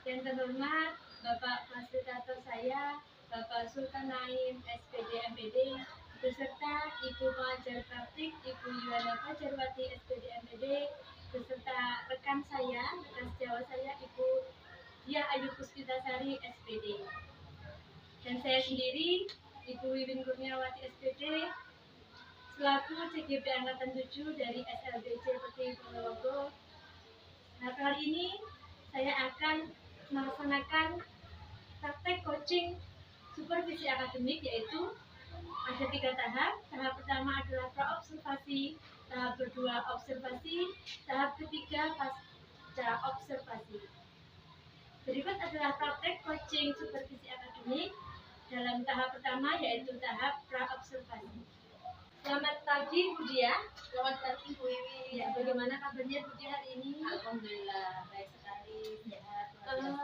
Yang terhormat Bapak Fasilitator saya, Bapak Sultan Naim SPD MPD, beserta Ibu Pengajar Praktik Ibu Yuwana Fajarwati SPD MPD, beserta rekan saya, rekan sejawat saya Ibu Dia Ayu Puspitasari SPD. Dan saya sendiri, Ibu Wiwin Kurniawati SPD, selaku CGP Angkatan 7 dari SLBC Peti Ponorogo. Nah, kali ini saya akan melaksanakan praktek coaching supervisi akademik, yaitu ada 3 tahap. Tahap pertama adalah pra-observasi, tahap kedua observasi, tahap ketiga pasca observasi. Berikut adalah praktek coaching supervisi akademik dalam tahap pertama, yaitu tahap pra-observasi. Selamat pagi Bu Dia. Selamat pagi Bu Wiwi. Ya, bagaimana kabarnya Bu Dia hari ini? Alhamdulillah baik sekali, sehat.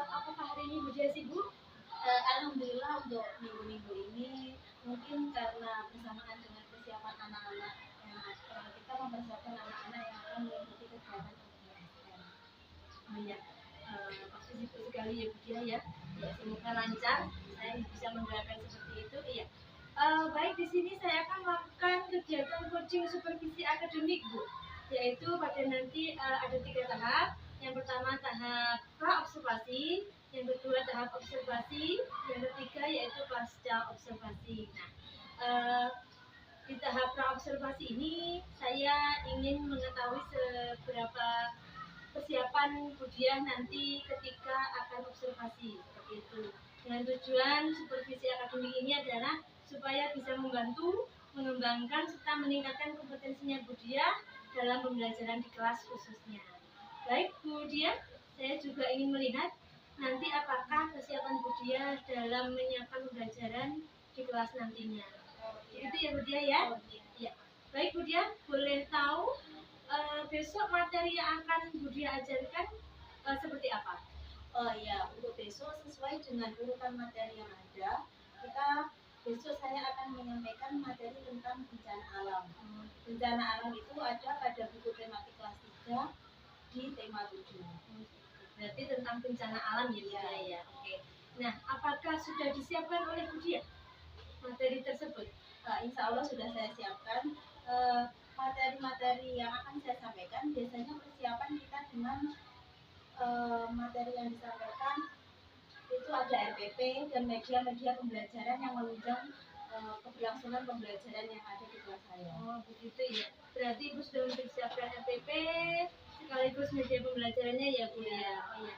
Apakah hari ini Bu Dia sibuk? Alhamdulillah untuk minggu-minggu ini mungkin karena bersamaan dengan persiapan anak-anak yang kita mempersiapkan anak-anak yang akan mengikuti kegiatan PTN. Ya, pasti sibuk sekali ya Bu Dia ya. Ya, semoga lancar. Saya bisa menggerakkan seperti itu. Iya. Baik, di sini saya akan melakukan kegiatan coaching supervisi akademik Bu, yaitu pada nanti ada 3 tahap. Yang pertama tahap pra-observasi, yang kedua tahap observasi, yang ketiga yaitu pasca observasi. Nah, di tahap pra-observasi ini saya ingin mengetahui seberapa persiapan Bu Dia nanti ketika akan observasi, seperti itu. Dengan tujuan supervisi akademik ini adalah supaya bisa membantu mengembangkan serta meningkatkan kompetensinya Bu Dia dalam pembelajaran di kelas khususnya. Baik Bu Dia, saya juga ingin melihat nanti apakah kesiapan Bu Dia dalam menyiapkan pembelajaran di kelas nantinya. Itu ya Bu Dia ya? Ya. Baik Bu Dia, boleh tahu besok materi yang akan Bu Dia ajarkan seperti apa? Oh iya, untuk besok sesuai dengan urutan materi yang ada, besok saya akan menyampaikan materi tentang bencana alam. Bencana alam itu ada pada buku tematik kelas 3 di tema 7. Berarti tentang bencana alam ya, ya. Oke. Nah, apakah sudah disiapkan oleh Bu Dia materi tersebut? Insya Allah sudah saya siapkan. Materi-materi yang akan saya sampaikan biasanya persiapan kita dengan materi yang disampaikan itu ada RPP dan media-media pembelajaran yang menunjang keberlangsungan pembelajaran yang ada di kelas saya. Oh begitu ya. Berarti Ibu sudah mempersiapkan RPP sekaligus media pembelajarannya ya Bu ya. Oh, ya.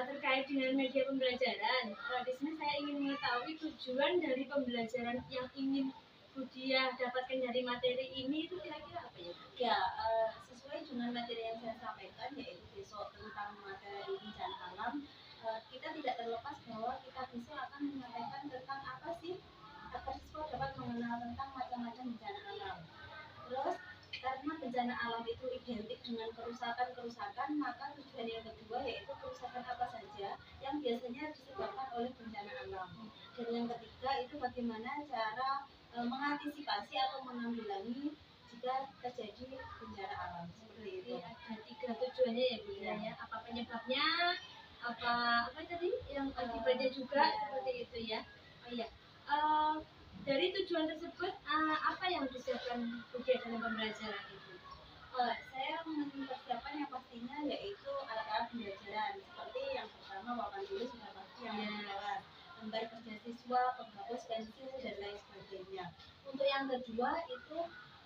Terkait dengan media pembelajaran, di sini saya ingin mengetahui tujuan dari pembelajaran yang ingin Bu Dia dapatkan dari materi ini itu kira-kira apa ya? Ya, sesuai dengan materi yang saya sampaikan, yaitu besok tentang materi bencana alam, kita tidak terlepas bahwa kita besok akan menyampaikan tentang apa sih agar siswa dapat mengenal tentang macam-macam bencana alam. Terus karena bencana alam itu identik dengan kerusakan-kerusakan, maka tujuan yang kedua yaitu kerusakan apa saja yang biasanya disebabkan oleh bencana alam. Dan yang ketiga itu bagaimana cara mengantisipasi atau menanggulangi jika terjadi bencana alam. Seperti itu. Ada 3 tujuannya ya Bu ya. Apa penyebabnya? Apa tadi yang akibatnya juga seperti itu ya. Oh iya. Dari tujuan tersebut apa yang disiapkan Bu Dia dalam pembelajaran itu? Saya mempersiapkan yang pastinya yaitu alat-alat pembelajaran seperti yang pertama papan tulis sudah pasti yang lewat, lembar kerja siswa, penghapus pensil dan lain sebagainya. Untuk yang kedua itu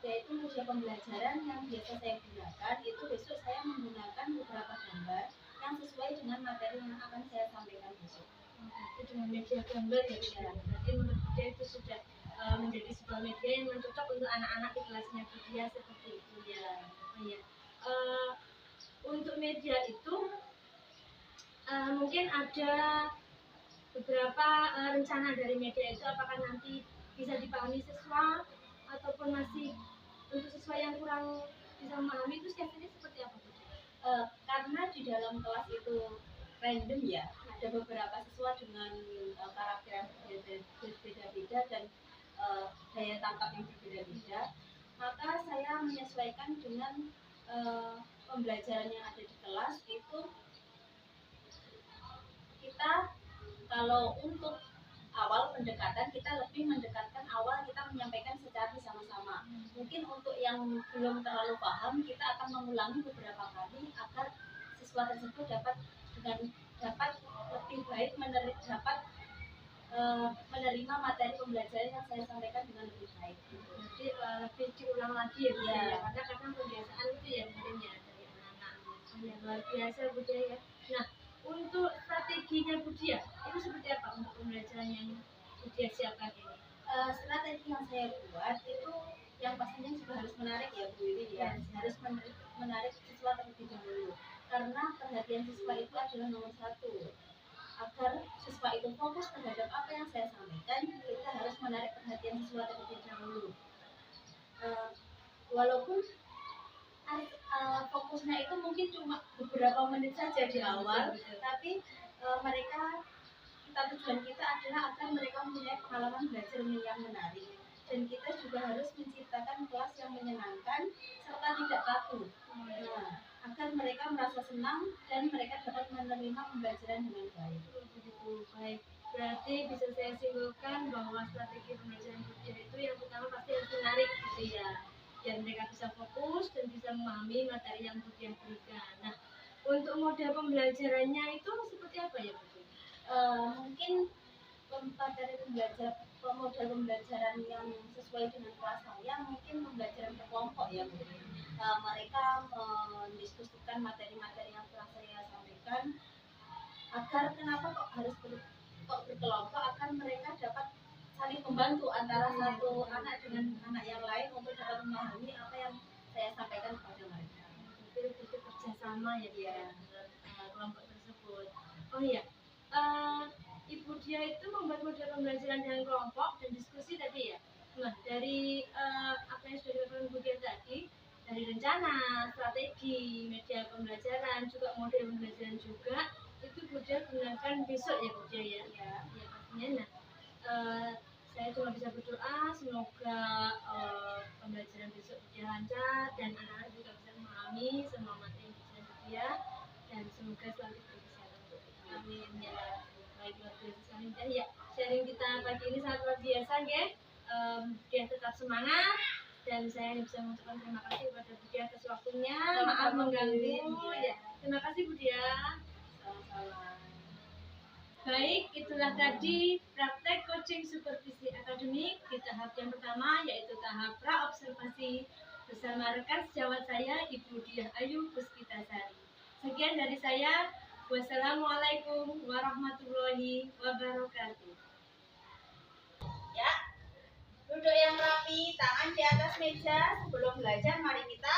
yaitu media pembelajaran yang biasa saya gunakan, itu besok saya menggunakan beberapa gambar yang sesuai dengan materi yang akan saya sampaikan besok. Itu dengan media gambar ya Bu Dia. Berarti menurut Bu Dia itu sudah menjadi sebuah media yang cocok untuk anak-anak di kelasnya Bu Dia seperti itu ya. Oh, ya. Untuk media itu mungkin ada beberapa rencana dari media itu, apakah nanti bisa dipahami siswa ataupun masih untuk siswa yang kurang bisa memahami itu biasanya seperti apa Bu? Karena di dalam kelas itu random ya, ada beberapa siswa dengan karakter yang berbeda-beda dan daya tangkap yang berbeda-beda, maka saya menyesuaikan dengan pembelajaran yang ada di kelas itu kita kalau untuk awal pendekatan kita lebih mendekatkan awal kita menyampaikan secara bersama-sama. Mungkin untuk yang belum terlalu paham kita akan mengulangi beberapa kali agar siswa tersebut dapat lebih baik menerima materi pembelajaran yang saya sampaikan dengan lebih baik. Jadi lebih diulang lagi ya Bu Iya. ya, karena pembiasaan itu ya mungkin ya dari anak-anak. Ya luar biasa Bu Dia ya. Nah, untuk strateginya Bu Dia itu seperti apa untuk pembelajaran yang Bu Dia siapkan ini? Strategi yang saya buat itu yang pastinya juga harus menarik ya Bu Wiwi ya. Harus menarik siswa terlebih dahulu, karena perhatian siswa itu adalah nomor satu. Agar siswa itu fokus terhadap apa yang saya sampaikan, kita harus menarik perhatian siswa terlebih dahulu. Walaupun fokusnya itu mungkin cuma beberapa menit saja di awal, tapi tujuan kita adalah agar mereka mempunyai pengalaman belajar yang menarik, dan kita juga harus menciptakan kelas yang menyenangkan serta tidak kaku. Agar mereka merasa senang dan mereka dapat menerima pembelajaran dengan baik. Baik, berarti bisa saya simpulkan bahwa strategi pembelajaran Bu Dia itu yang pertama pasti harus menarik gitu ya, biar mereka bisa fokus dan bisa memahami materi yang Bu Dia berikan. Nah, untuk model pembelajarannya itu seperti apa ya Bu Dia? Mungkin model pembelajaran yang sesuai dengan kelas saya mungkin pembelajaran berkelompok ya Bu. Mereka mendiskusikan materi-materi yang telah saya sampaikan, agar kenapa kok harus berkelompok, agar mereka dapat saling membantu antara satu anak dengan anak yang lain untuk dapat memahami apa yang saya sampaikan kepada mereka. Jadi itu kerjasama ya dia kelompok tersebut. Oh iya, Ibu Dia itu membuat model pembelajaran dengan kelompok dan diskusi tadi ya. Nah, dari apa yang sudah dilakukan Bu Dia tadi, dari rencana, strategi, media pembelajaran, juga model pembelajaran juga, itu Bu Dia gunakan besok ya Bu Dia ya. Ya pastinya. Nah, saya cuma bisa berdoa semoga pembelajaran besok Bu Dia lancar dan anak-anak juga bisa memahami semua materi pembelajaran Bu Dia, dan semoga selalu diberi kesehatan untuk kita. Amin ya. Baik, luar biasa sekali ya. Sharing kita pagi ini sangat luar biasa ya. Dia tetap semangat, dan saya bisa mengucapkan terima kasih kepada Bu Dia atas waktunya. Maaf mengganggu ya. Terima kasih Bu Dia. Sama-sama. Baik, itulah tadi praktek coaching supervisi akademik di tahap yang pertama, yaitu tahap pra-observasi bersama rekan sejawat saya, Ibu Diah Ayu Puspitasari. Sekian dari saya. Wassalamualaikum warahmatullahi wabarakatuh. Ya, duduk yang rapi, tangan di atas meja. Sebelum belajar, mari kita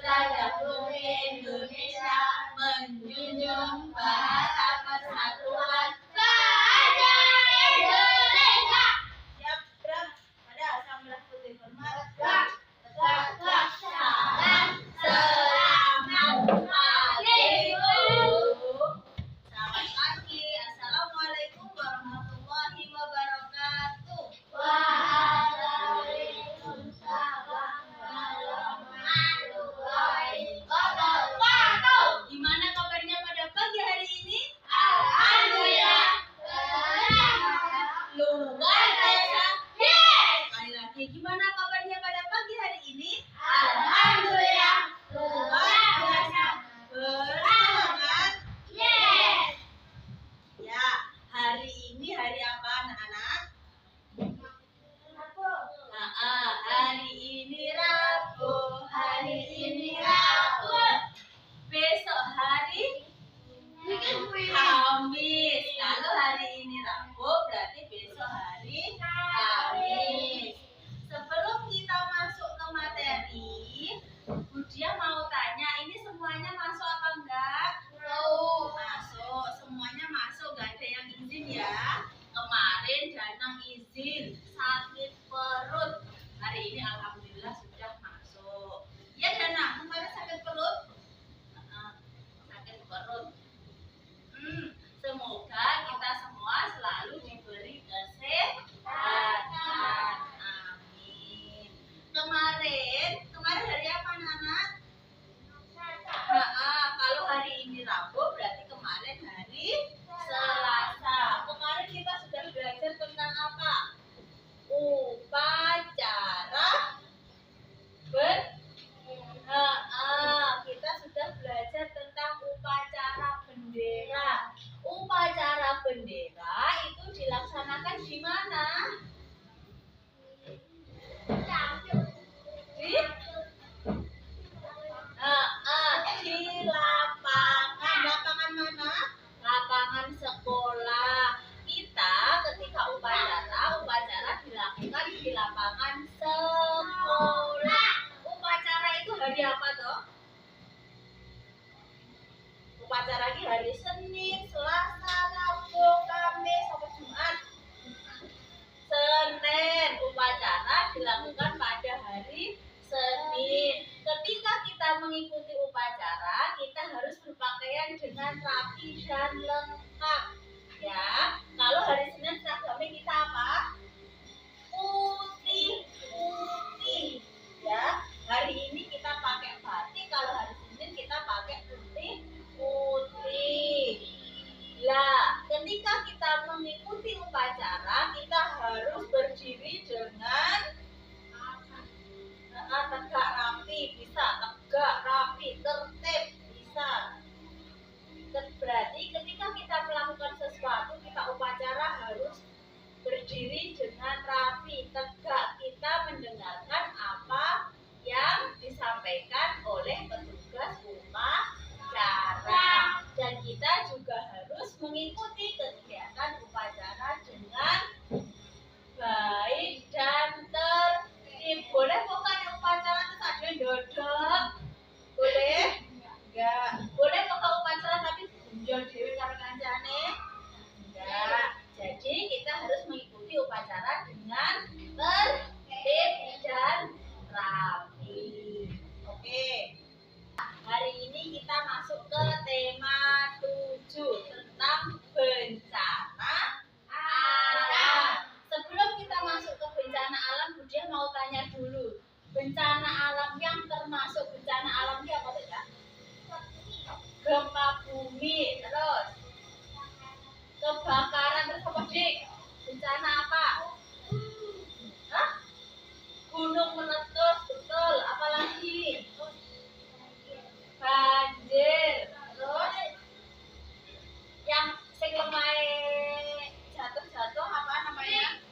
Bangga Bumi Indonesia menjunjung bahasa persatuan Raja Indonesia. Siap, gerak pada sang merah putih hormat. Gerak, tegak, salam, selamat pagi. Selamat pagi, assalamualaikum warahmatullahi wabarakatuh. Waalaikumsalam warahmatullahi wabarakatuh. Gimana kabarnya pada pagi hari ini? Alhamdulillah. Luar biasa. Sekali lagi, gimana kabarnya pada pagi hari ini? Alhamdulillah. Luar biasa. Bersemangat. Ya, hari ini hari apa anak-anak? Hari ini Rabu. Hari ini Rabu. Besok hari Kamis. Kalau hari ini Rabu, berarti besok hari Kamis. Sebelum kita masuk ke materi, Budia mau tanya, ini semuanya masuk apa enggak? Masuk, semuanya masuk, gak ada yang izin ya. Kemarin Danang izin sakit perut, hari ini alhamdulillah sudah masuk. Ya Danang, kemarin sakit perut? Sakit perut. Semoga kita semua selalu diberi kesehatan. Amin. Kemarin hari apa anak-anak? Kalau hari ini Rabu berarti kemarin hari Selasa. Kemarin kita sudah belajar tentang apa? Upacara kita sudah belajar tentang upacara bendera. Upacara bendera itu dilaksanakan di mana? Di lapangan. Lapangan mana? Lapangan sekolah. Kita ketika upacara dilakukan di lapangan sekolah. Upacara itu hari apa toh? Upacara ini hari Senin, Selasa, Rabu, Kamis, sampai Jumat. Senin, upacara dilakukan pada hari Senin. Ketika kita mengikuti upacara, kita harus berpakaian dengan rapi dan lengkap. Ya, kalau hari Senin seragamnya kita apa? Putih. Ya, hari ini kita pakai batik. Kalau hari Senin kita pakai putih. Lah, ketika kita mengikuti upacara, kita harus berdiri dengan tegak rapi, bisa tegak rapi, tertib, bisa. Berarti ketika kita melakukan sesuatu, kita upacara harus berdiri dengan rapi, tegak. Kita mendengarkan apa yang disampaikan oleh petugas upacara. Dan kita juga harus mengikuti kegiatan upacara dengan baik dan tertib. Boleh bukan upacara terus ada dodok? Boleh? Enggak. Boleh bukan upacara tapi bunjol dewe karo kancane? Enggak. Jadi kita harus mengikuti upacara dengan tertib dan rapi. Oke. Hari ini kita masuk ke tema 7 tentang bencana alam. Sebelum kita masuk ke bencana alam, Budia mau tanya dulu. Bencana alam yang termasuk bencana alam itu apa saja? Gempa bumi, terus kebakaran, terus apa dik? Bencana apa? Gunung meletus, betul. Apalagi? Banjir. Terus yang sing lemah jatuh apa namanya?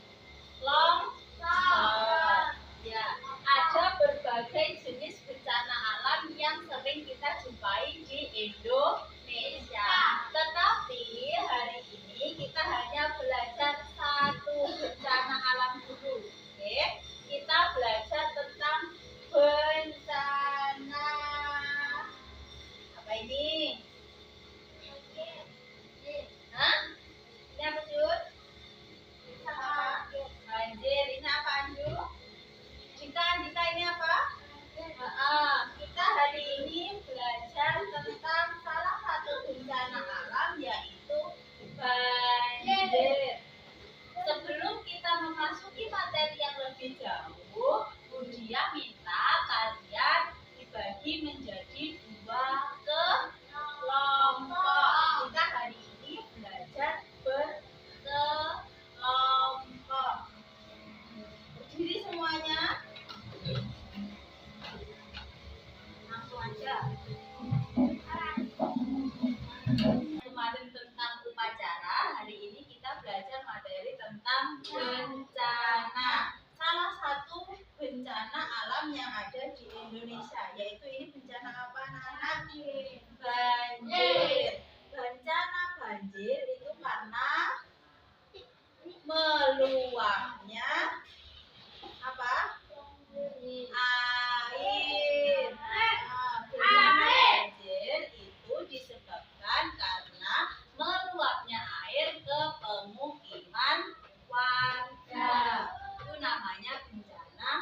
Longsor. Ya, ada berbagai jenis bencana alam yang sering kita jumpai di Indonesia. Tetapi hari ini kita hanya belajar satu bencana alam dulu. Oke? Kita belajar tentang bencana Kemarin tentang upacara, hari ini kita belajar materi tentang bencana. Salah satu bencana alam yang ada di Indonesia, yaitu ini bencana apa anak-anak? Banjir. Bencana banjir itu karena meluapnya apa? Air. Bencana banjir itu disebabkan karena meluapnya air ke pemukiman warga. Itu namanya bencana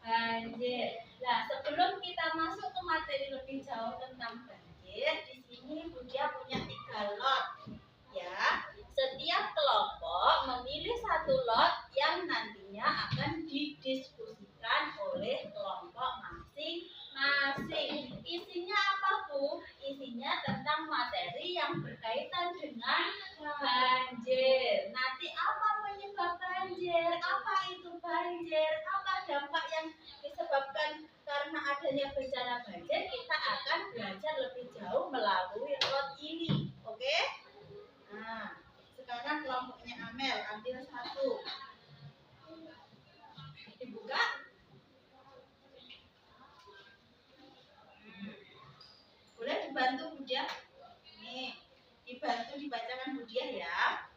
banjir. Nah, sebelum kita masuk ke materi lebih jauh tentang banjir, di sini Budia punya 3 lot. Ya, setiap kelompok memilih satu lot yang nantinya akan didiskusikan oleh kelompok masing-masing. Isinya apa, Bu? Isinya tentang materi yang berkaitan dengan banjir. Nanti apa penyebab banjir? Apa itu banjir? Apa dampak yang disebabkan karena adanya bencana banjir? Kita akan belajar lebih jauh melalui lot ini. Oke? Nah, sekarang kelompoknya Amel, ambil 1. Dibuka. Boleh dibantu Budia? Nih, dibantu dibacakan Budia ya.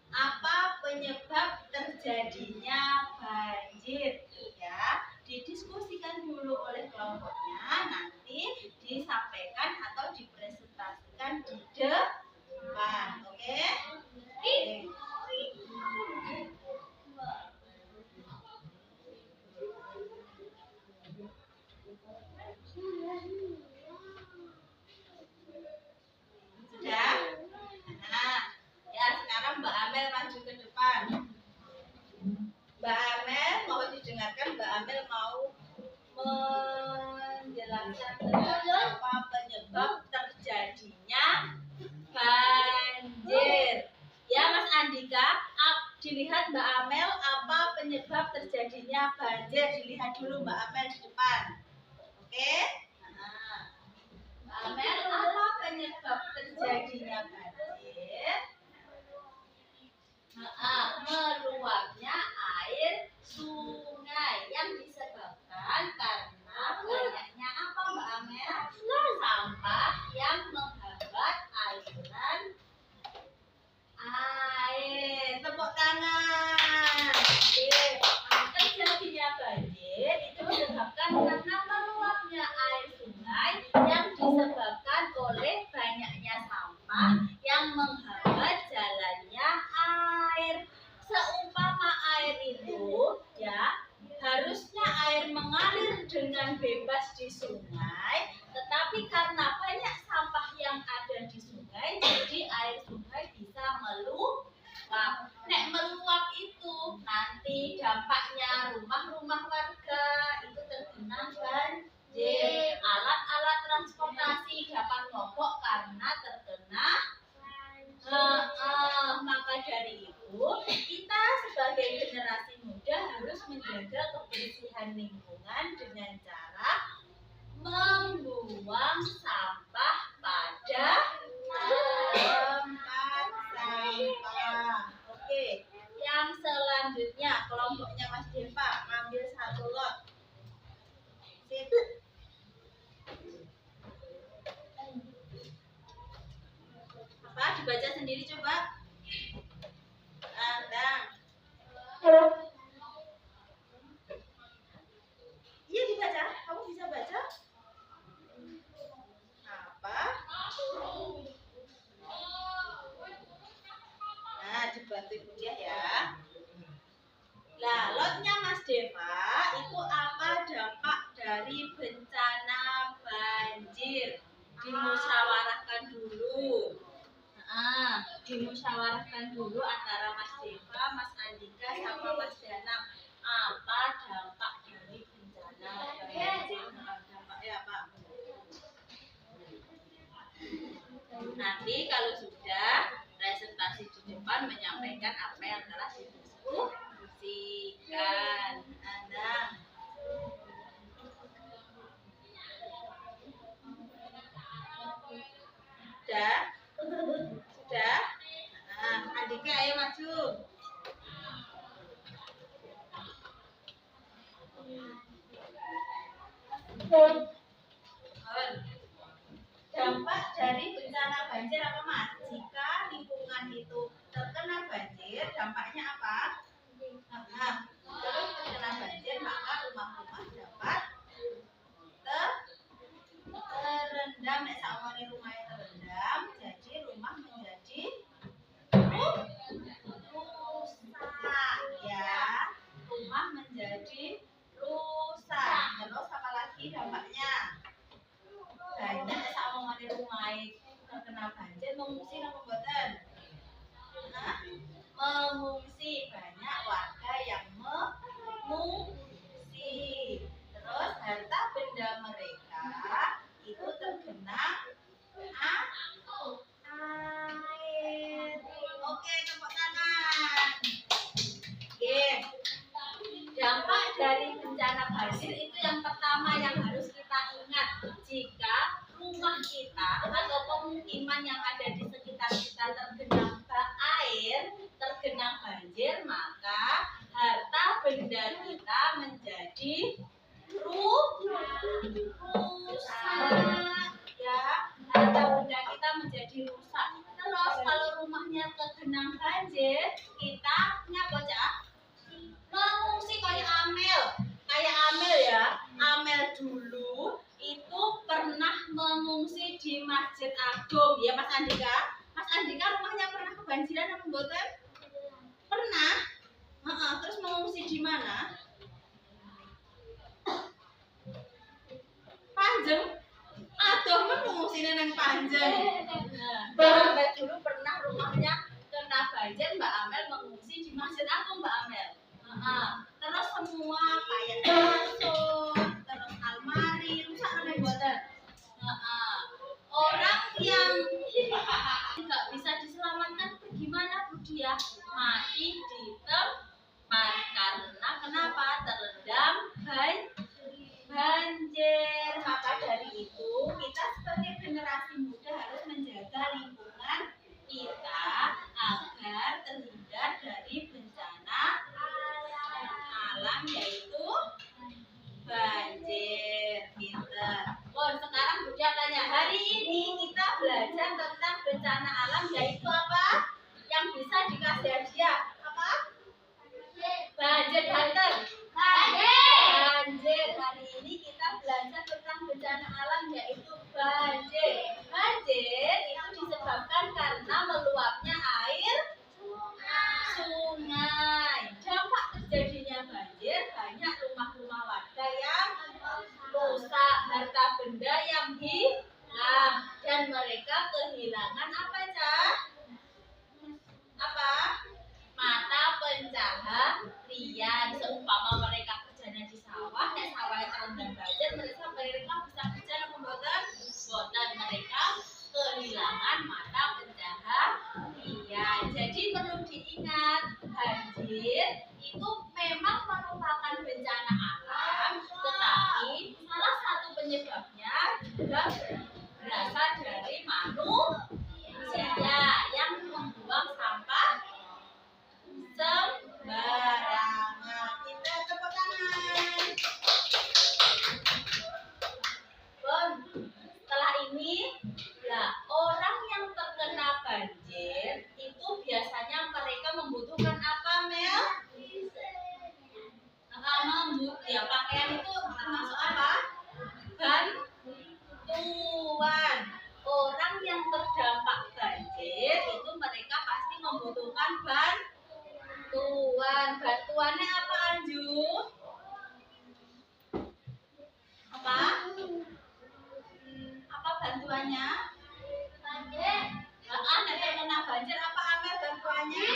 Apa penyebab terjadinya banjir? Ya, didiskusikan dulu oleh kelompoknya, nanti disampaikan atau dipresentasikan di depan. Oke? Sudah? Nah, ya sekarang Mbak Amel maju ke depan. Mbak Amel, mohon didengarkan, Mbak Amel mau menjelaskan tentang apa penyebab terjadinya banjir. Ya Mas Andika, dilihat Mbak Amel apa penyebab terjadinya banjir. Dilihat dulu Mbak Amel di depan. Oke? Nah, Mbak Amel, apa penyebab terjadinya banjir? Meluapnya air sungai yang disebabkan karena banyaknya apa Mbak Amel? Sampah yang menghambat aliran air. Tepuk tangan. Terjadinya banjir itu disebabkan karena meluapnya air sungai yang disebabkan oleh banyaknya sampah yang menghambat jalannya air. Seumpama air itu ya harusnya air mengalir dengan bebas di sungai, tetapi karena banyak sampah yang ada di sungai, jadi air sungai bisa meluap. Nek meluap itu nanti dampaknya rumah-rumah warga itu tergenang banjir. Alat-alat transportasi dapat mogok karena terkena. Maka dari itu kita sebagai generasi muda harus menjaga kebersihan lingkungan dengan cara membuang sampah pada tempat sampah. Oke, yang selanjutnya kelompoknya Mas Deva, ambil 1 lot. Sip. Apa? Dibaca sendiri coba. Andang. Iya dibaca. Kamu bisa baca? Apa? Nah, dibantu Ibu dia ya. Nah, lotnya Mas Deva itu apa dampak dari bencana banjir? Dimusyawarahkan dulu. Dimusyawarahkan dulu antara Mas Deva, Mas Andika, sama Mas Danang. Apa dampak dari bencana banjir? Dampaknya apa? Nanti kalau sudah presentasi di depan menyampaikan apa yang telah didiskusikan. Andang. Sudah? Sudah? Nah, Andika ayo maju. Dampak dari bencana banjir apa Mas? Jika lingkungan itu terkena banjir, dampaknya apa? Nah, terus terkena banjir maka rumah-rumah dapat terendam. Nek saumane rumahnya terendam, jadi rumah menjadi rusak ya. Rumah menjadi rusak. Terus apa lagi dampaknya? Banyak saumane rumah terkena banjir mengungsi napa mboten? Mengungsi, banyak warga yang mengungsi. Terus harta benda mereka itu tergenang air. Oke, tepuk tangan. Oke. Dampak dari bencana banjir itu yang pertama yang harus kita ingat, jika rumah kita atau pemukiman yang ada di sekitar kita tergenang air, tergenang banjir, maka harta benda kita menjadi rusak ya. Harta benda kita menjadi rusak. Terus kalau rumahnya tergenang banjir, kita nyapa Cak? Mengungsi kayak Amel ya. Amel dulu itu pernah mengungsi di Masjid Agung ya Mas Andika. Mas Andika rumahnya pernah kebanjiran apa mboten? Pernah. Terus mengungsi di mana? Panjang. Aduh, mengungsinya nang Panjang. Mbak Amel dulu pernah rumahnya kena banjir, Mbak Amel mengungsi di Masjid Agung Mbak Amel. Terus semua kayak kasur, terus almari rusak apa mboten? Orang yang nggak bisa diselamatkan itu gimana Bu Dia? Mati di tempat. Karena kenapa? Terendam banjir. Maka dari itu kita sebagai generasi muda harus menjaga lingkungan kita agar terhindar dari bencana alam yaitu banjir. Pinter. Sekarang Bunda tanya, hari ini kita belajar tentang bencana alam yaitu apa? Yang bisa dikasih hadiah apa? Banjir Banten. Banjir. Hari ini kita belajar tentang bencana alam yaitu banjir. Banjir itu disebabkan karena meluapnya air sungai. Dampak terjadinya banjir, banyak rumah-rumah warga yang rusak, harta benda yang hilang, dan mereka kehilangan apa Cak? Apa? Mata pencaharian. Seumpama mereka kerjanya di sawah, dan sawahnya terendam banjir, mereka bisa kerja apa mboten? Mboten, mereka kehilangan mata pencaharian. Jadi perlu diingat, banjir itu memang merupakan bencana alam, tetapi salah satu penyebabnya juga berasal dari manusia yang membuang sampah sembarangan. Kita tepuk tangan. Setelah ini, orang yang terkena banjir itu biasanya mereka membutuhkan apa, Mel? Ya, pakaian itu termasuk apa? Bantuan. Orang yang terdampak banjir itu mereka pasti membutuhkan bantuan. Bantuannya apa, Anju? Apa? Apa bantuannya? Banjir. Kena banjir apa Amel bantuannya?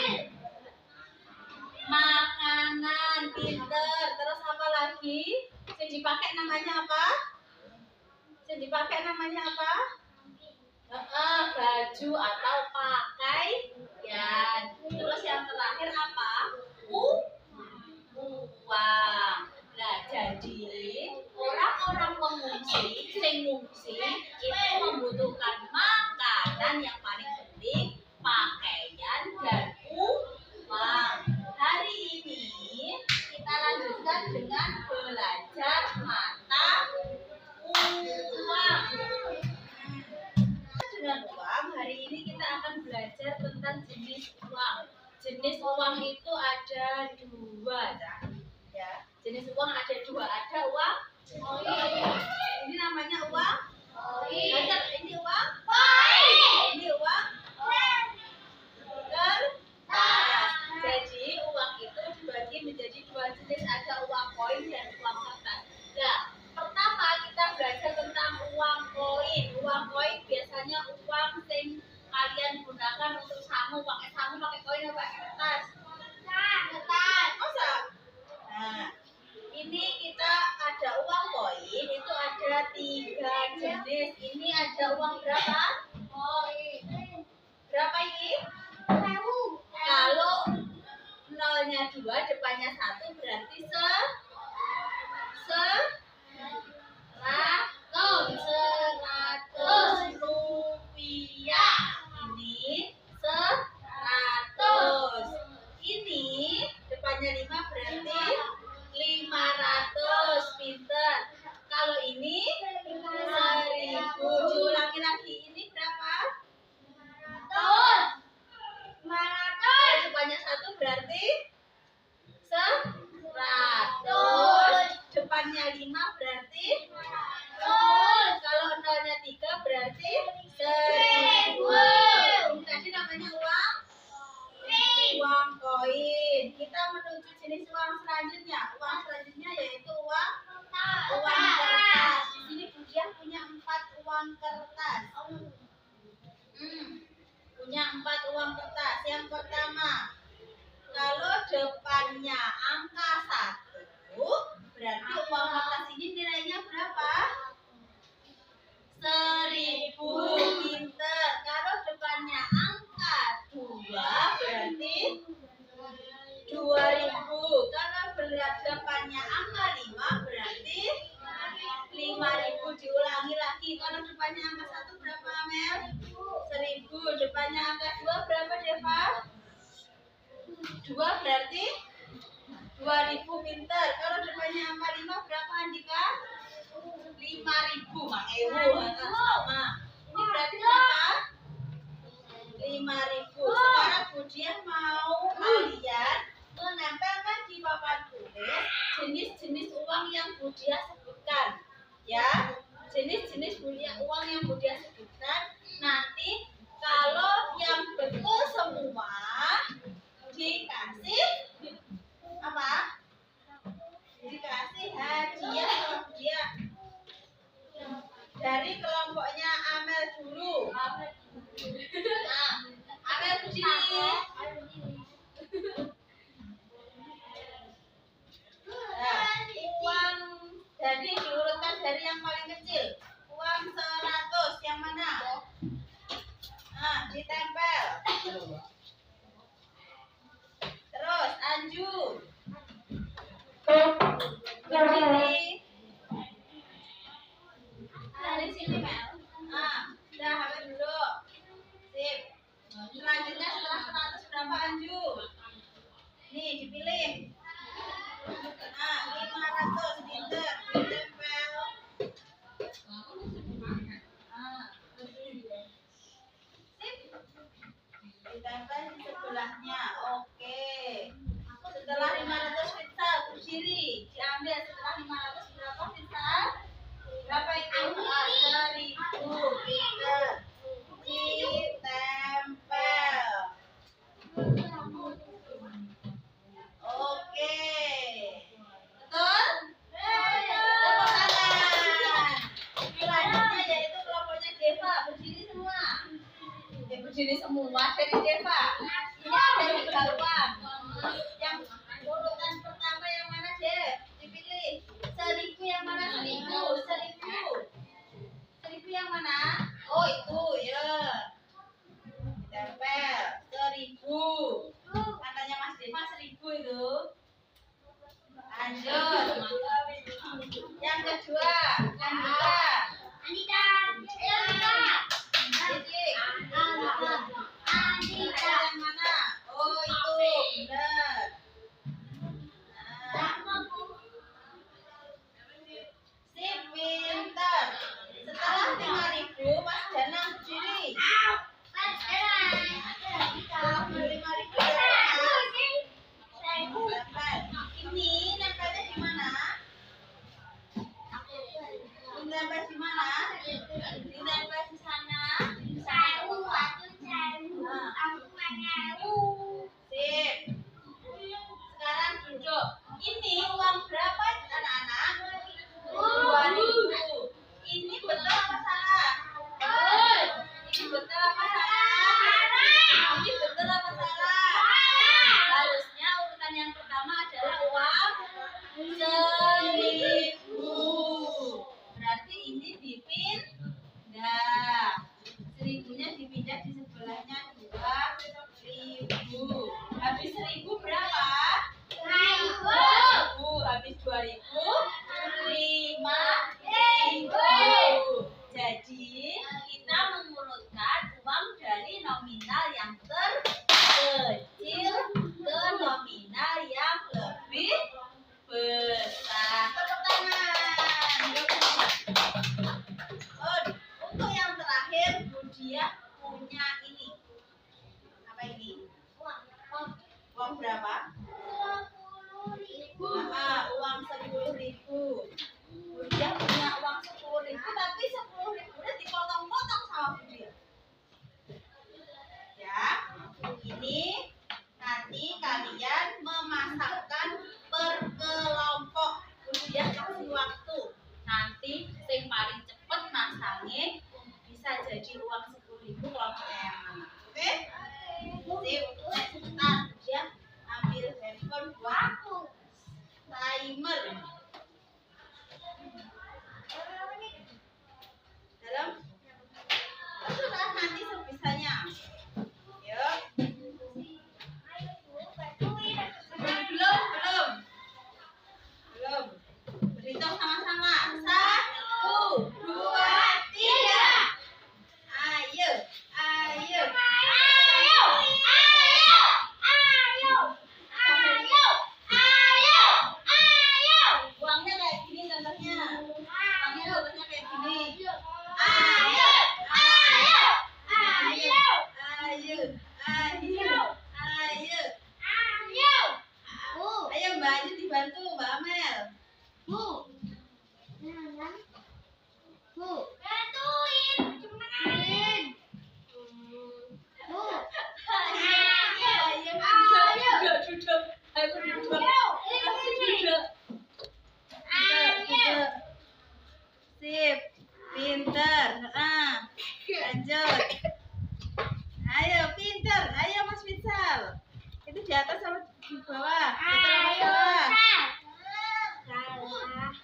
Makanan, pinter. Terus apa lagi? Yang dipakai namanya apa? Yang dipakai namanya apa? Baju atau pakaian. Terus yang terakhir apa? Uang. Nah, jadi orang-orang pengungsi itu membutuhkan makanan akan belajar tentang jenis uang. Jenis uang itu ada dua, ya. Jenis uang ada dua. Ada uang koin. Ini namanya uang koin. Ini uang koin. Ini uang kertas. Jadi uang itu dibagi menjadi dua jenis. Ada uang koin dan uang kertas. Nah, pertama kita belajar tentang uang koin. Uang koin biasanya uang yang kalian gunakan untuk sangu, pakai koin atau pakai kertas? Kertas. Masa? Nah, ini kita ada uang koin, itu ada 3 jenis. Ini ada uang berapa? Koin. Berapa ini? 1000. Kalau nolnya 2, depannya 1 berarti 100 rupiah. Ini 100. Ini depannya 5 berarti 500. Pinter. Kalau ini 1000. Diulangi lagi. Ini berapa? 500. Depannya 1 berarti 100. Depannya 5 berarti 100. Kalau nolnya 3 berarti 1000. Ini tadi namanya uang koin. Kita menuju jenis uang selanjutnya. Uang selanjutnya yaitu uang kertas. Di sini Budian punya 4 uang kertas. Punya 4 uang kertas. Yang pertama, kalau depannya angka 1, berarti uang kertas ini nilainya berapa? 1000. Pinter. Kalau depannya angka 2, berarti 2000. Kalau depannya angka 5, berarti 5000. Diulangi lagi. Kalau depannya angka 1 berapa, Mel? 1000. Depannya angka 2 berapa, Deva? 2 berarti 2000. Pinter. Kalau depannya angka 5 berapa, Andika? 5000. Sama. Ini berarti berapa? 5000. Sekarang Budian mau kalian menempelkan di papan tulis jenis-jenis uang yang Budian sebutkan. Ya, jenis-jenis uang yang Budian sebutkan. Nanti kalau yang betul semua dikasih apa? Dikasih hadiah sama Budian. Dari kelompoknya Amel dulu. Nah, Amel berdiri. Nah, uang jadi diurutkan dari yang paling kecil. Uang 100 yang mana? Nah, ditempel. Terus Anju. Berdiri. Dari sini, Mel. Nah, udah habis dulu. Sip. Selanjutnya setelah 100 berapa, Anju? Nih, dipilih. Nah, 500. Pinter. Ditempel. Sip. Ditempel di sebelahnya. Oke. Setelah 500 pizza berdiri. Diambil setelah 500 berapa pizza? Berapa itu? 1000. Pinter. Ditempel. Oke. Betul? Tepuk tangan. Selanjutnya yaitu kelompoknya Deva. Berdiri semua. Ya, berdiri semua dari Deva. Ini ada 3 uang. Yang urutan pertama yang mana, Dev? Dipilih. 1000 yang mana? 1000. 1000 yang mana? Oh, itu ya. Tempel 1000. Katanya Mas Deva 1000 itu. Lanjut. Yang kedua, Andika. Andika. Yang mana? Oh, itu. Benar. Ditempel di sana. Sip. Sekarang duduk. Ini uang berapa anak-anak? 2.000. Ini betul apa salah? Ini betul apa salah? Ini betul apa salah? Harusnya urutan yang pertama adalah uang 1.000. Berarti ini dipindah. 1.000-nya dipindah di sebelahnya 2.000. Habis 1.000 berapa? 2.000. Habis 2.000 5.000. Jadi kita mengurutkan uang dari nominal yang terkecil ke nominal yang lebih besar. Tepuk tangan. Untuk yang terakhir, Budia punya ini. Apa ini? Uang berapa? Uang 10.000. Budia punya uang 10.000, tapi 10.000-nya dipotong-potong sama Budia. Ya, ini nanti kalian memasakkan per kelompok. Budia kasih waktu. Nanti yang paling cepet masangnya bisa jadi uang 10.000 kelompoknya yang mana. Oke? Sip. Sebentar, Budia ambil handphone buat timer. Dalam sudah nanti sebisanya. Yuk. Belum. Berhitung sama-sama. 1, 2, 3. Ayo. Uangnya kayak gini contohnya. Uangnya kayak gini. Ayo Mbak Ayu dibantu Mbak Amel. Sip, pinter. Lanjut. Ayo pinter, ayo Mas Fitzal. Itu di atas sama di bawah? Betul apa salah?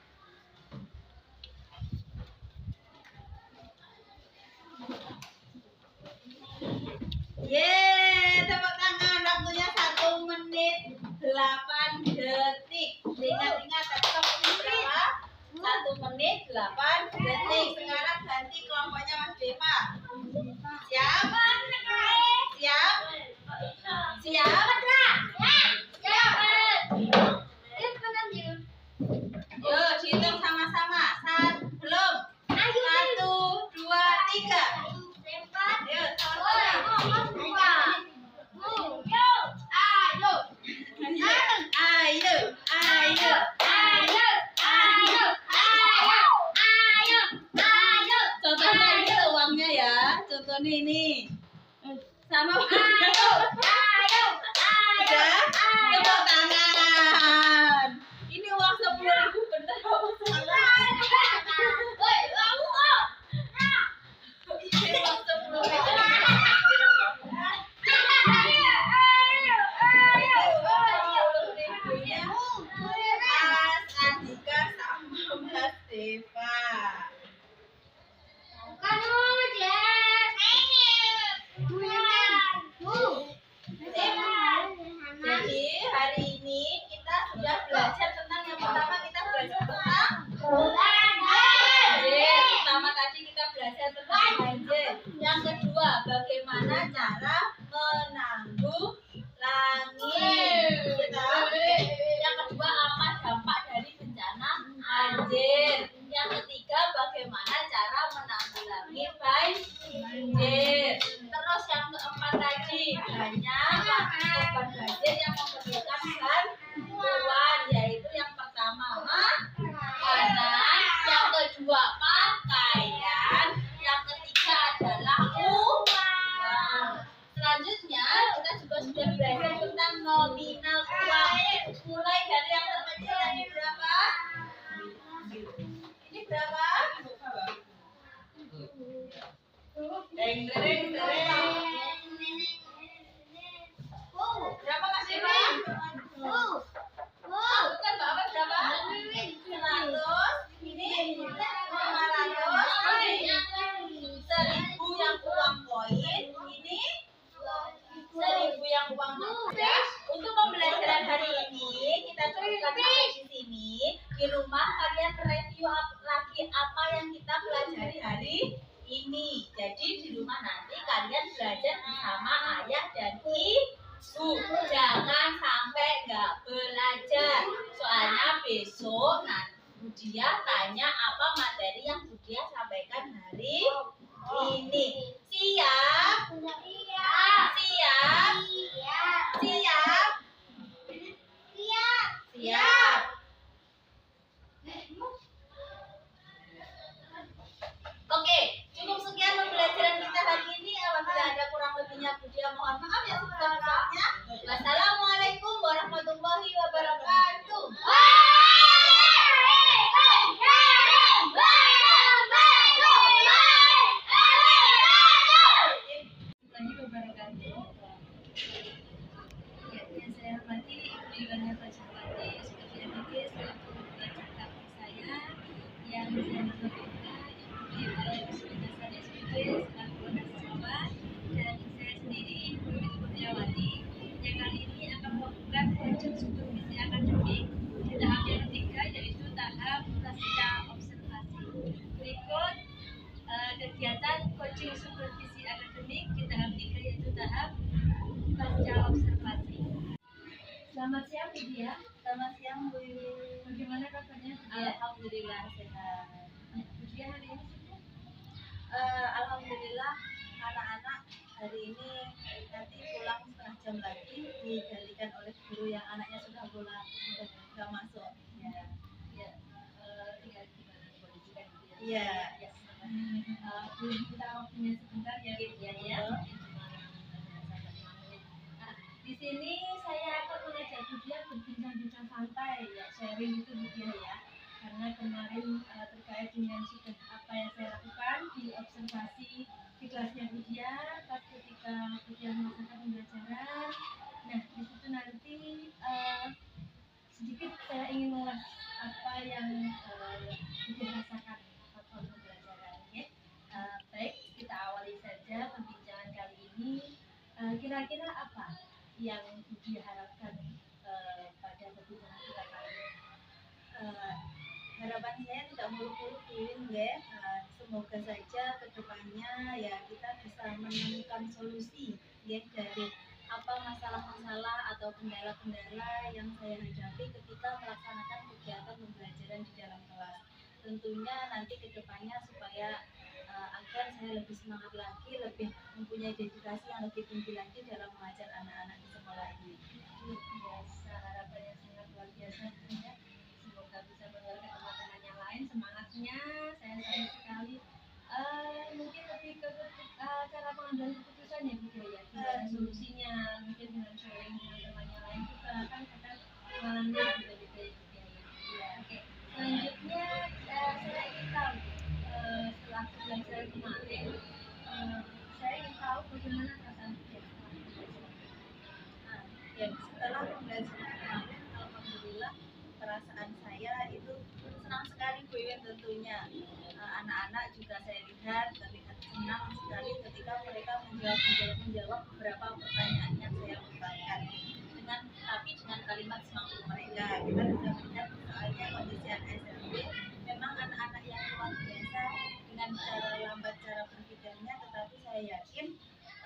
Yeay, tepuk tangan. Waktunya 1 menit 8 detik. Ingat-ingat tadi waktunya berapa? 1 menit 8 detik. Sekarang ganti kelompoknya Mas Deva. Siap? Siap? Siap? Yuk, dihitung sama-sama. Belum? 1, 2, 3. Yuk, sama-sama. Contohnya ini loh uangnya ya. Contohnya ini. Sama udah? Tepuk tangan. Ini uang 10.000 bener apa salah? Ini uang 10.000. Mas Andika sama Mas Deva. Jadi hari ini kita sudah belajar tentang yang pertama kita belajar tentang banjir. Pertama tadi kita belajar tentang banjir. Yang kedua bagaimana cara menanggulangi. Yang kedua apa dampak dari bencana banjir. Yang ketiga bagaimana cara menanggulangi banjir. Terus yang keempat tadi banyak korban banjir yang memerlukan bantuan, yaitu yang pertama makanan, yang kedua pakaian. Dereng dereng dereng. Berapa Mas Dewa? Bukan Bapak berapa? 100. Ini 500. 1000 yang uang koin. Ini 1000 yang uang rupiah. Untuk pembelajaran hari ini kita cukupkan sampai di sini. Di rumah kalian review lagi apa yang kita pelajari hari ini. Jadi di rumah nanti kalian belajar bersama ayah dan ibu. Jangan sampai nggak belajar. Soalnya besok nanti dia tanya apa materi yang dia sampaikan hari ini. Siap? Siap? Siap? Siap. Oke, cukup sekian pembelajaran kita hari ini. Apabila ada kurang lebihnya, Budia mohon maaf ya sebesar-besarnya. Wassalamualaikum warahmatullahi wabarakatuh. Lagi wabarakatuh. Ya, yang saya hormati Ibu Iwana Fajrwati, sebagai MD selaku pelajar praktik saya, yang saya hormati Ibu Wisnu Dasar SPD selaku mahasiswa, dan saya sendiri Ibu Wiwit Kurniawati yang kali ini akan melakukan project supervisi akademik di tahap yang ketiga, yaitu tahap pasca observasi. Berikut kegiatan coaching supervisi akademik di tahap 3, yaitu tahap pasca observasi. Selamat siang Bu Dia. Selamat siang Bu Wiwit. Bagaimana kabarnya Bu Dia? Alhamdulillah sehat. Bu Dia hari ini sudah? Alhamdulillah anak-anak hari ini nanti pulang setengah jam lagi digantikan oleh guru yang anaknya sudah pulang, sudah masuk. Ya. Ya, tinggal gimana kondisi kan Bu Dia? Iya. Ya. Boleh minta waktunya sebentar ya Bu Dia ya. Nah, di sini saya akan mengajak Bu Dia berbincang-bincang santai ya, sharing itu Bu Dia ya. Karena kemarin terkait dengan sudah apa yang saya lakukan di observasi di kelasnya Bu Dia pas ketika Bu Dia melaksanakan pembelajaran. Nah, di situ nanti sedikit saya ingin mengulas apa yang Bu Dia rasakan waktu pembelajaran ya. Baik, kita awali saja perbincangan kali ini. Kira-kira apa yang Bu Dia harapkan pada perbincangan kita kali ini? Harapan saya tidak muluk-muluk Wiwin ya. Semoga saja kedepannya ya kita bisa menemukan solusi ya dari apa masalah-masalah atau kendala-kendala yang saya hadapi ketika melaksanakan kegiatan pembelajaran di dalam kelas. Tentunya nanti kedepannya supaya agar saya lebih semangat lagi, lebih mempunyai dedikasi yang lebih tinggi lagi dalam mengajar anak-anak di sekolah ini. Luar biasa, harapannya sangat luar biasa ya. Semoga bisa menularkan teman-teman yang lain semangatnya. Saya sayang sekali. Mungkin lebih ke cara pengambilan keputusan ya Bu Dia ya. Gimana solusinya? Mungkin dengan sharing dengan teman yang lain juga kan kadang pengalamannya berbeda-beda ya Bu Dia ya. Oke, selanjutnya saya ingin tahu setelah pembelajaran kemarin, saya ingin tahu bagaimana perasaan Bu Dia setelah pembelajaran. Ya setelah pembelajaran kemarin, alhamdulillah perasaan saya itu senang sekali Bu Iwin tentunya. Anak-anak juga saya lihat terlihat senang sekali ketika mereka menjawab beberapa pertanyaan yang saya lontarkan dengan kalimat semangat mereka. Kita bisa melihat soalnya kondisi anak SMP memang anak-anak yang luar biasa dengan cara lambat cara berpikirnya, tetapi saya yakin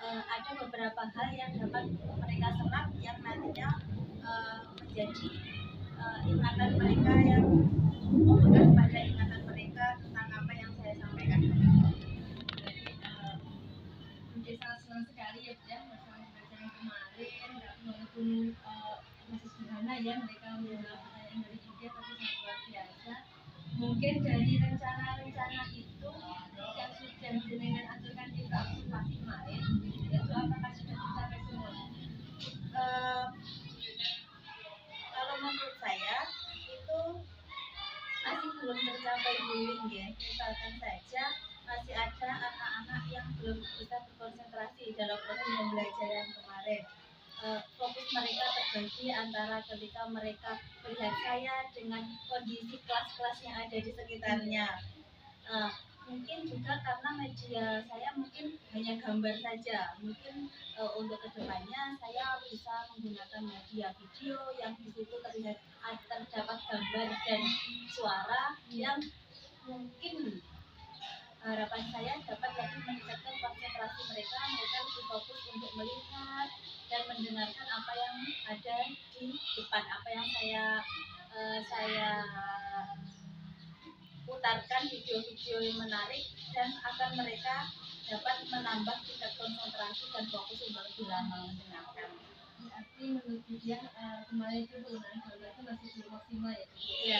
ada beberapa hal yang dapat mereka serap yang nantinya menjadi ingatan mereka yang membekas pada ingatan mereka tentang apa yang saya sampaikan. Jadi sangat senang sekali ya Bu ya masalah pembelajaran kemarin, walaupun masih sederhana ya mereka menjawab pertanyaan dari Bu Dia, tapi sangat luar biasa. Mungkin dari rencana-rencana itu yang sudah jenengan aturkan di observasi kemarin, itu apakah sudah tercapai semua? Kalau menurut saya itu masih belum tercapai Bu Wiwin ya. Misalkan saja masih ada anak-anak yang belum bisa berkonsentrasi dalam proses pembelajaran kemarin. Fokus mereka terbagi antara ketika mereka melihat saya dengan kondisi kelas-kelas yang ada di sekitarnya. Mungkin juga karena media saya mungkin hanya gambar saja. Mungkin untuk kedepannya saya bisa menggunakan media video yang di situ terdapat gambar dan suara yang mungkin harapan saya dapat lebih meningkatkan konsentrasi mereka lebih fokus untuk melihat dan mendengarkan apa yang ada di depan, apa yang saya putarkan video-video yang menarik dan akan mereka dapat menambah tingkat konsentrasi dan fokus untuk lebih lama mendengarkan. Berarti menurut dia kemarin itu penggunaan gambar itu masih belum maksimal ya? Iya.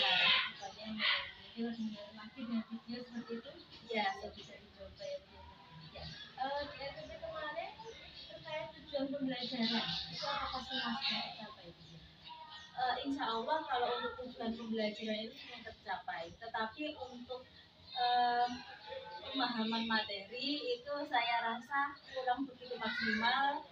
Mungkin lebih menarik lagi dengan video seperti itu. Iya. Bisa dicoba ya. Ya. Di RPP kemarin terkait tujuan pembelajaran itu apakah semua sudah tercapai? Insya Allah kalau untuk tujuan pembelajaran itu sudah tercapai, tetapi untuk pemahaman materi itu saya rasa kurang begitu maksimal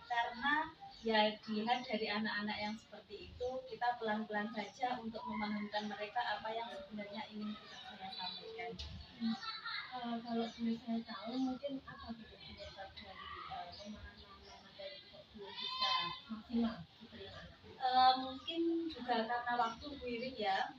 karena ya dilihat dari anak-anak yang seperti itu kita pelan-pelan saja untuk memahamkan mereka apa yang sebenarnya ingin saya sampaikan. Kalau boleh saya tahu mungkin apa penyebab dari pemahaman materi kok belum bisa maksimal diterima? Mungkin juga karena waktu Bu Iwin ya.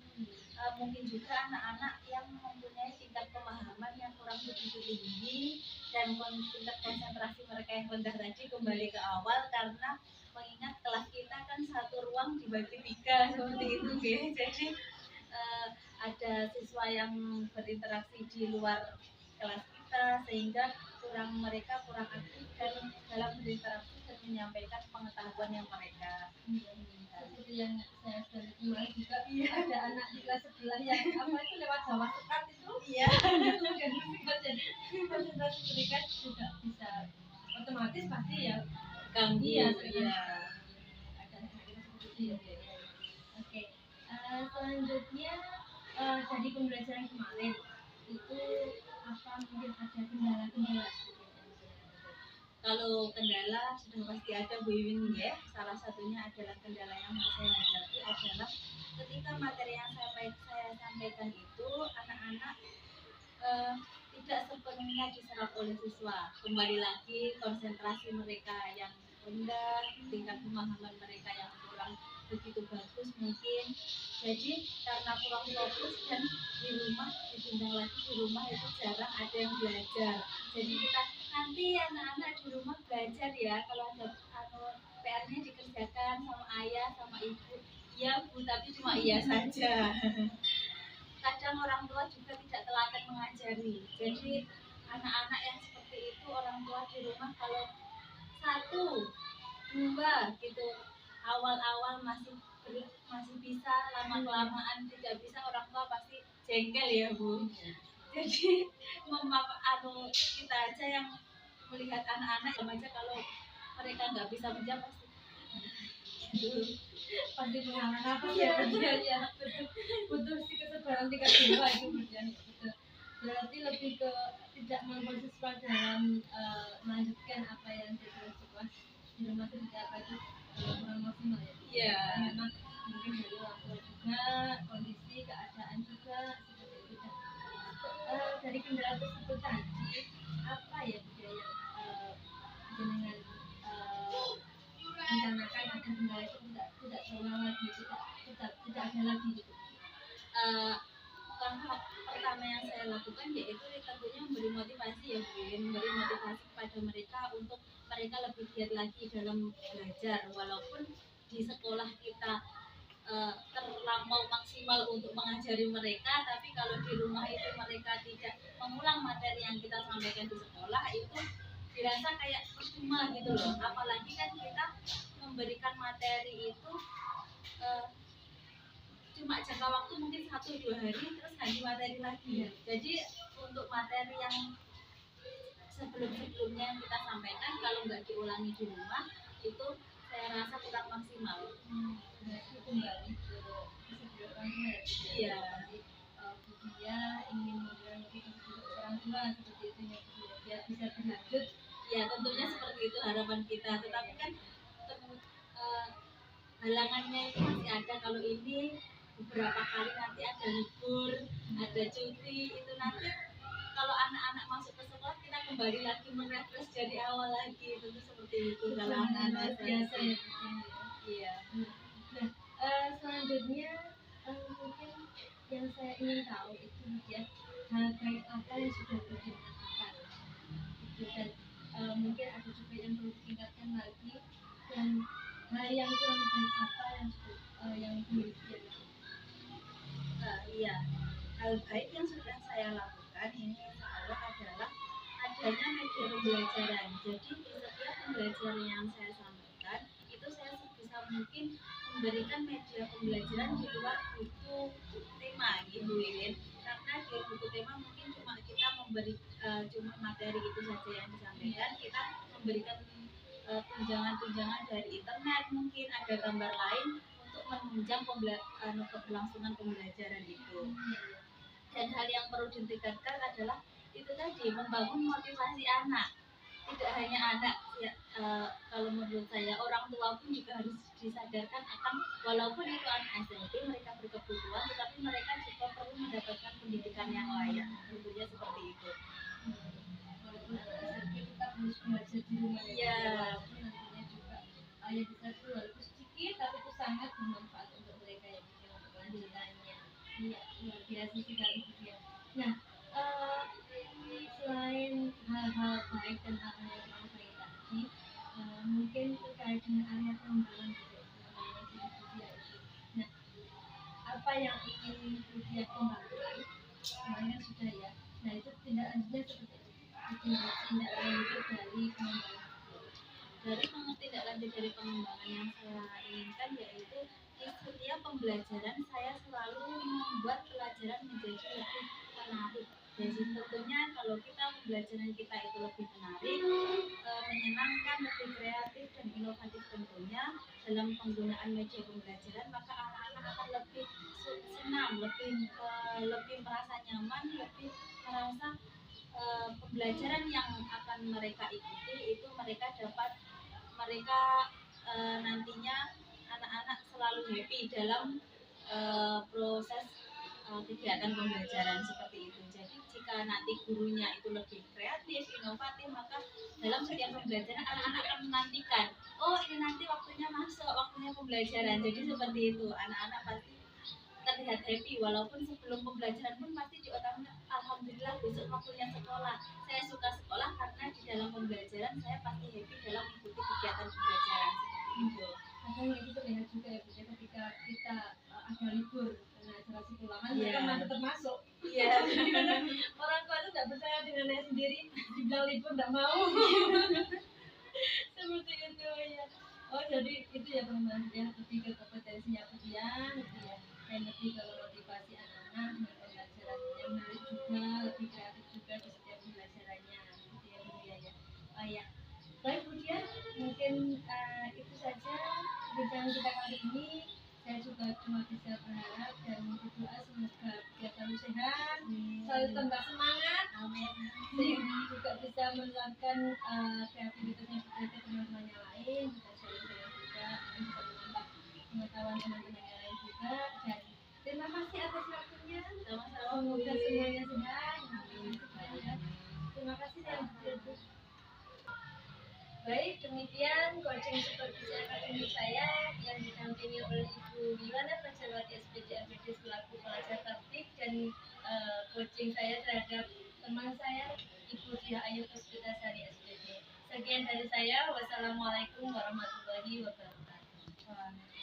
Mungkin juga anak-anak yang mempunyai tingkat pemahaman yang kurang begitu tinggi dan tingkat konsentrasi mereka yang rendah tadi kembali ke awal karena mengingat kelas kita kan satu ruang dibagi 3 seperti itu ya. Jadi ada siswa yang berinteraksi di luar kelas kita sehingga mereka kurang aktif dalam berinteraksi dan menyampaikan pengetahuan yang mereka. Seperti yang saya sudah kemarin juga ada anak di kelas sebelah yang apa itu lewat bawah sekat itu jadi konsentrasi mereka juga bisa otomatis pasti ya ganggu ya. Ada seperti itu ya. Oke. Selanjutnya dari pembelajaran kemarin itu apa mungkin ada kendala-kendala? Kalau kendala sudah pasti ada Bu Iwin ya. Salah satunya adalah kendala yang saya hadapi adalah ketika materi yang saya sampaikan itu anak-anak tidak sepenuhnya diserap oleh siswa. Kembali lagi konsentrasi mereka yang rendah, tingkat pemahaman mereka yang kurang begitu bagus mungkin. Jadi karena kurang fokus dan di rumah ditunda lagi di rumah itu jarang ada yang belajar. Jadi kita nanti anak-anak di rumah belajar ya kalau ada PR-nya dikerjakan sama ayah sama ibu. Iya Bu, tapi cuma iya saja. Kadang orang tua juga tidak telaten mengajari. Jadi anak-anak yang seperti itu orang tua di rumah kalau 1, 2 gitu awal-awal masih bisa, lama-kelamaan tidak bisa orang tua pasti jengkel ya Bu. Jadi kita aja yang melihat anak-anak aja kalau mereka nggak bisa menjawab pasti mengalami apa ya ya butuh si kesabaran tingkat 2 itu betul. Berarti lebih ke tidak mampu siswa dalam melanjutkan apa yang dia sekolah di rumah seperti apa itu kurang maksimal ya. Iya. Memang mungkin dari orang tua juga kondisi keadaan juga seperti itu. Dari kendala tersebut tadi apa ya yang dengan rencanakan agar kendala itu tidak terulang lagi, tidak ada lagi gitu. Langkah pertama yang saya lakukan yaitu tentunya memberi motivasi ya Bu, memberi motivasi kepada mereka untuk mereka lebih giat lagi dalam belajar walaupun di sekolah kita terlampau maksimal untuk mengajari mereka, tapi kalau di rumah itu mereka tidak mengulang materi yang kita sampaikan di sekolah itu dirasa kayak percuma gitu loh. Apalagi kan kita memberikan materi itu cuma jangka waktu mungkin 1-2 hari terus ganti materi lagi. Jadi untuk materi yang sebelum-sebelumnya yang kita sampaikan kalau nggak diulangi di rumah itu saya rasa kurang maksimal. Berarti kembali ke kesederhanaan ya. Iya. Dia ingin mengurangi orang tua berkembang seperti itu ya Bu, ya, biar bisa berlanjut. Ya tentunya seperti itu harapan kita, tetapi kan eh, halangannya itu masih ada. Kalau ini beberapa kali nanti ada libur, ada cuti, itu nanti kalau anak-anak masuk ke sekolah kita kembali lagi merefresh dari awal lagi, tentu seperti itu kalau anak-anak biasa ya Bu. iya. Nah, selanjutnya mungkin yang saya ingin tahu itu ya, hal baik apa yang sudah dilakukan itu, dan mungkin ada juga yang perlu ditingkatkan lagi, dan hal yang kurang baik apa yang yang belum dilakukan. Iya, hal baik yang sudah saya lakukan ini insya Allah adalah adanya media pembelajaran. Jadi di setiap pembelajaran yang saya sampaikan itu saya sebisa mungkin memberikan media pembelajaran di luar buku tema gitu Lilin. Karena di buku tema mungkin cuma kita memberi cuma materi itu saja yang disampaikan, kita memberikan tunjangan-tunjangan dari internet, mungkin ada gambar lain untuk menunjang keberlangsungan pembelajaran itu. Dan hal yang perlu ditingkatkan adalah itu tadi, membangun motivasi anak. Tidak hanya anak ya, kalau menurut saya orang tua pun juga harus disadarkan akan walaupun itu anak SMP mereka berkebutuhan, tetapi mereka juga perlu mendapatkan pendidikan yang layak. Tentunya seperti itu. Walaupun anak SMP tetap harus belajar di rumah ya, walaupun nantinya juga yang bisa itu walaupun sedikit tapi itu sangat bermanfaat untuk mereka yang bisa untuk kelanjutannya. Iya, luar biasa sekali dia. Nah, selain hal-hal baik dan hal-hal yang kurang baik tadi, mungkin terkait dengan area pengembangan juga namanya diri Budia itu. Nah, apa yang ingin Budia kembangkan kemarin sudah ya. Nah, itu tindak lanjutnya seperti itu. Tindak lanjut dari pengembangan. Tindak lanjut dari pengembangan yang saya inginkan yaitu di setiap pembelajaran saya selalu membuat pelajaran menjadi lebih menarik. Jadi tentunya kalau kita pembelajaran kita itu lebih menarik, menyenangkan, lebih kreatif dan inovatif tentunya dalam penggunaan media pembelajaran, maka anak-anak akan lebih senang, lebih merasa nyaman, lebih merasa pembelajaran yang akan mereka ikuti itu mereka nantinya anak-anak selalu happy dalam proses kegiatan pembelajaran seperti itu. Jadi jika nanti gurunya itu lebih kreatif, inovatif, maka dalam setiap pembelajaran anak-anak akan menantikan, oh ini nanti waktunya masuk, waktunya pembelajaran. Jadi seperti itu, anak-anak pasti terlihat happy walaupun sebelum pembelajaran pun pasti di otaknya alhamdulillah besok waktunya sekolah. Saya suka sekolah karena di dalam pembelajaran saya pasti happy dalam mengikuti kegiatan pembelajaran seperti itu. Kadang itu terlihat juga ya Bu, ketika kita ada libur karena acara sekolahan mereka masih tetap masuk. Iya. Orang tua itu tidak percaya dengan anaknya sendiri, dibilang libur tidak mau. Seperti itu ya. Oh jadi itu ya teman-teman ya, lebih ke kompetensinya kemudian gitu ya, dan lebih ke motivasi anak-anak dengan pembelajaran yang menarik juga, lebih kreatif juga di setiap pembelajarannya gitu ya Bu ya. Oh ya, baik kemudian mungkin itu saja perbincangan kita kali ini. Saya juga cuma bisa berharap dan berdoa semoga dia selalu sehat, selalu tambah semangat, sehingga juga bisa menerapkan kreativitasnya ke teman-teman yang lain, bisa sharing-sharing juga, dan bisa menambah pengetahuan teman-teman yang lain juga. Dan terima kasih atas waktunya. Semoga semuanya sehat. Terima kasih dan baik, demikian coaching supervisi akademik saya yang didampingi oleh Ibu Wiwana Prajawati SPD MPD selaku pelajar praktik, dan coaching saya terhadap teman saya Ibu Dia Ayu Puspitasari SPD. Sekian dari saya. Wassalamualaikum warahmatullahi wabarakatuh.